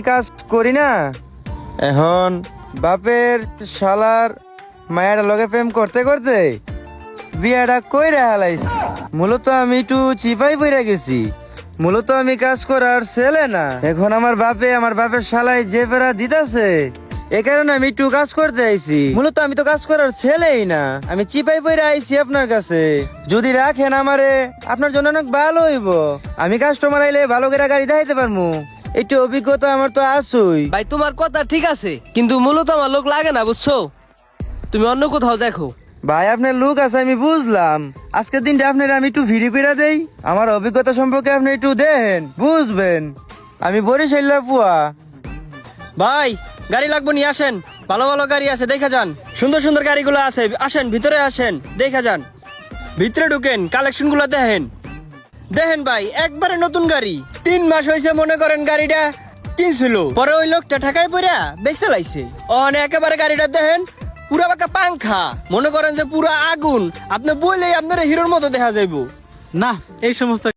কাজ করি না এখন বাপের শালার মায়ের লগে প্রেম করতে করতে বিয়াটা কইরা হালাইছি। মূলত আমি একটু চিপাই পইরা গেছি। মূলত আমি কাজ করার ছেলে না। এখন আমার বাপের শালাই যে ফেরা দিতেছে এ কারণে আমি একটু কাজ করতে আইছি। মূলত আমি তো কাজ করার ছেলেই না, আমি চিপাই পইরা আইছি আপনার কাছে। যদি রাখেন আমারে আপনার জন্য অনেক ভালো হইব। আমি কাস্টমার আইলে ভালো করে গাড়ি দেখাইতে পারবো। একটু অভিজ্ঞতা আমার তো আছই। ভাই তোমার কথা ঠিক আছে, কিন্তু মূলত আমার লোক লাগে না, বুঝছো? তুমি অন্য কোথাও দেখো। ভাই আপনার লোক আছে আমি বুঝলাম, আজকের দিনটা আপনার আমি একটু ভিড়ি করে দেই। আমার অভিজ্ঞতা সম্পর্কে আপনি একটু দেখেন, বুঝবেন। আমি বরিশাল্লা পুয়া। ভাই গাড়ি লাগবে নিয়ে আসেন, ভালো ভালো গাড়ি আছে দেখা যান, সুন্দর সুন্দর গাড়িগুলো আছে, আসেন ভিতরে আসেন দেখা যান, ভিতরে ঢুকেন, কালেকশন গুলো দেখেন। দেখেন ভাই একবারে নতুন গাড়ি, 3 মাস হয়েছে মনে করেন গাড়িটা কিনছিল, পরে ওই লোকটা ঠাকাই পড়া বেচতে লাইছে। অনে একেবারে গাড়িটা দেখেন পুরা বাঁকা পাংখা, মনে করেন যে পুরা আগুন। আপনি বললেই আপনার হিরোর মতো দেখা যাইবো। না, এই সমস্ত